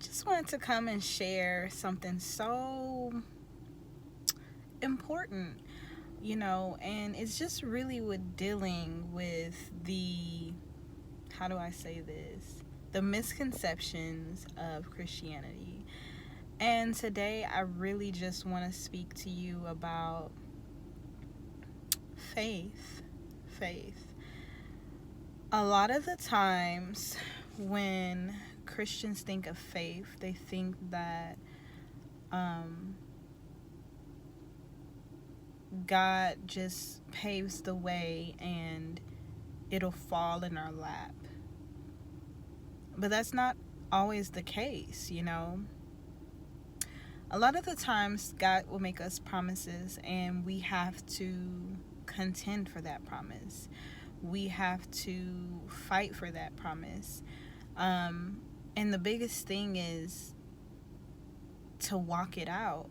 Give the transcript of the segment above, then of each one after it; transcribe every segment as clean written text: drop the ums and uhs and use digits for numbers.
just wanted to come and share something so important, and it's just really with dealing with how do I say this? The misconceptions of Christianity. And today I really just want to speak to you about faith. Faith. A lot of the times when Christians think of faith, they think that God just paves the way and it'll fall in our lap. But that's not always the case, A lot of the times God will make us promises and we have to contend for that promise. We have to fight for that promise. And the biggest thing is to walk it out.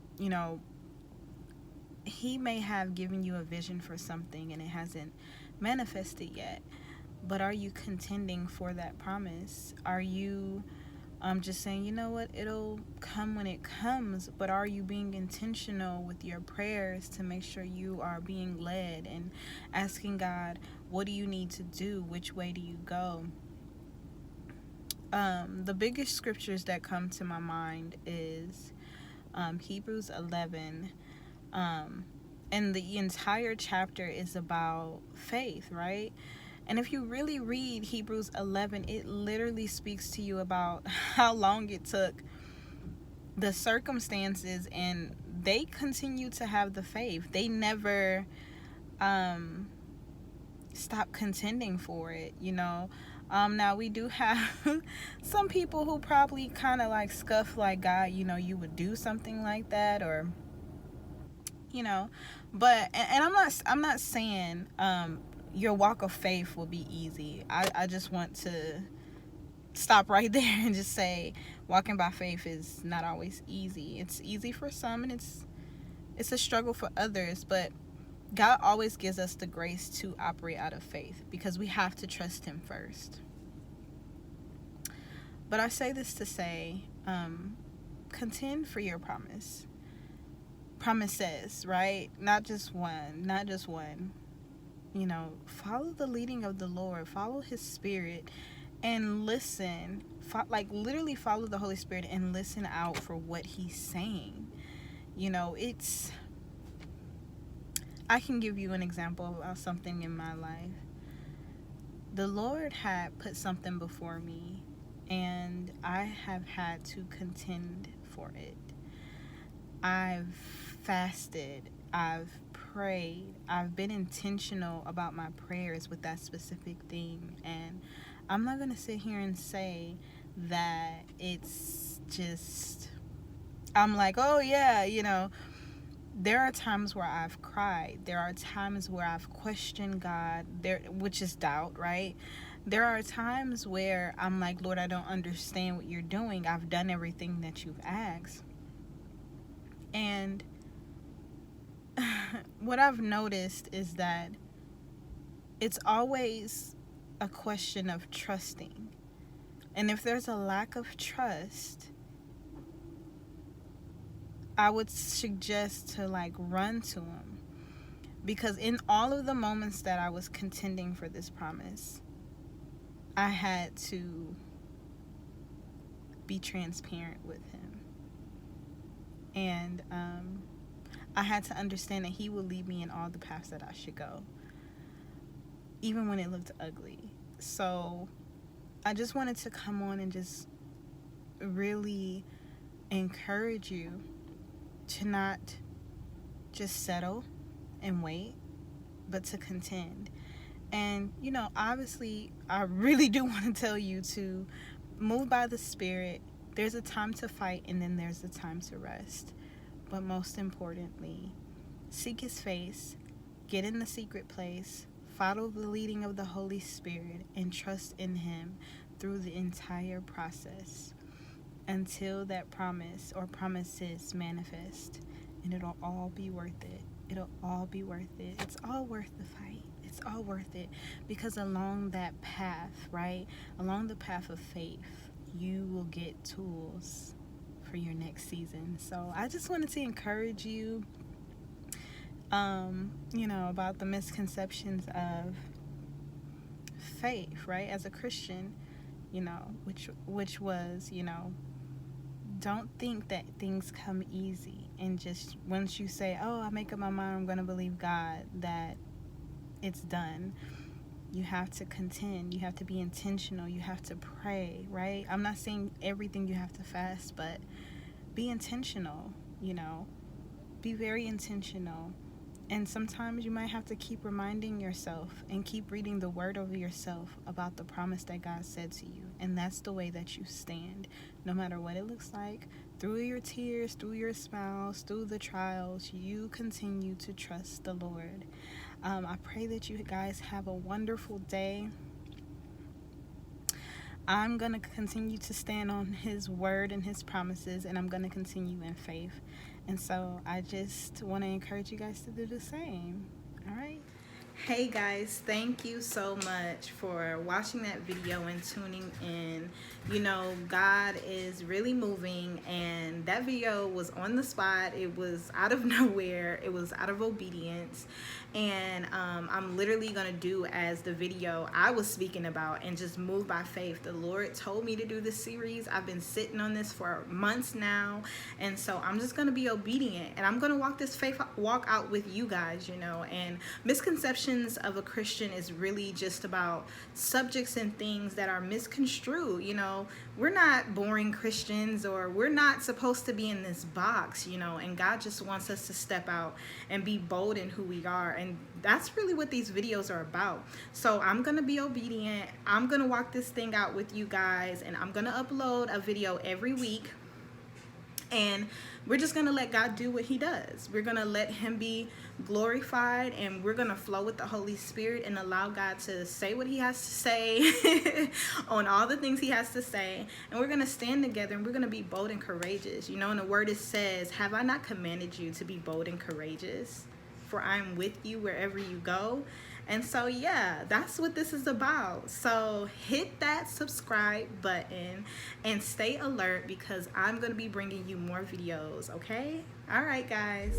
He may have given you a vision for something and it hasn't manifested yet. But are you contending for that promise? Are you just saying, you know what, it'll come when it comes, but are you being intentional with your prayers to make sure you are being led and asking God, what do you need to do? Which way do you go? The biggest scriptures that come to my mind is Hebrews 11. And the entire chapter is about faith, right? And if you really read Hebrews 11, it literally speaks to you about how long it took, the circumstances, and they continue to have the faith. They never stop contending for it, Now we do have some people who probably kind of like scuff like, God, you would do something like that, or but and I'm not saying your walk of faith will be easy. I just want to stop right there and just say walking by faith is not always easy. It's easy for some and it's a struggle for others, but God always gives us the grace to operate out of faith because we have to trust him first. But I say this to say, contend for your promises, right? Not just one. Follow the leading of the Lord, follow his spirit, and listen, literally follow the Holy Spirit and listen out for what he's saying. I can give you an example of something in my life. The Lord had put something before me, and I have had to contend for it. I've fasted, I've prayed, I've been intentional about my prayers with that specific thing, and I'm not going to sit here and say that it's just, I'm like, oh yeah, there are times where I've cried, there are times where I've questioned God, which is doubt, right? There are times where I'm like, Lord, I don't understand what you're doing. I've done everything that you've asked. And what I've noticed is that it's always a question of trusting. And if there's a lack of trust, I would suggest to run to him. Because in all of the moments that I was contending for this promise, I had to be transparent with him. And I had to understand that he would lead me in all the paths that I should go, even when it looked ugly. So I just wanted to come on and just really encourage you to not just settle and wait, but to contend. And, obviously, I really do want to tell you to move by the Spirit. There's a time to fight, and then there's a time to rest. But most importantly, seek his face, get in the secret place, follow the leading of the Holy Spirit, and trust in him through the entire process until that promise or promises manifest. And it'll all be worth it. It'll all be worth it. It's all worth the fight. It's all worth it, because along that path, right, along the path of faith, you will get tools for your next season. So I just wanted to encourage you, about the misconceptions of faith, right? As a Christian, which was, don't think that things come easy, and just once you say, oh, I make up my mind, I'm going to believe God, that it's done. You have to contend. You have to be intentional. You have to pray, right? I'm not saying everything you have to fast, but be intentional, be very intentional. And sometimes you might have to keep reminding yourself and keep reading the word over yourself about the promise that God said to you. And that's the way that you stand, no matter what it looks like. Through your tears, through your smiles, through the trials, you continue to trust the Lord. I pray that you guys have a wonderful day. I'm going to continue to stand on his word and his promises, and I'm going to continue in faith. And so I just want to encourage you guys to do the same. All right. Hey guys, thank you so much for watching that video and tuning in. God is really moving, and that video was on the spot. It was out of nowhere. It was out of obedience. And I'm literally going to do as the video I was speaking about and just move by faith. The Lord told me to do this series. I've been sitting on this for months now. And so I'm just going to be obedient, and I'm going to walk this faith walk out with you guys, and misconceptions of a Christian is really just about subjects and things that are misconstrued. We're not boring Christians, or we're not supposed to be in this box, and God just wants us to step out and be bold in who we are. And that's really what these videos are about. So I'm going to be obedient. I'm going to walk this thing out with you guys, and I'm going to upload a video every week. And we're just going to let God do what he does. We're going to let him be glorified, and we're going to flow with the Holy Spirit and allow God to say what he has to say on all the things he has to say. And we're going to stand together, and we're going to be bold and courageous. In the word it says, have I not commanded you to be bold and courageous? For I am with you wherever you go. And so, yeah, that's what this is about. So hit that subscribe button and stay alert, because I'm going to be bringing you more videos, okay? All right, guys.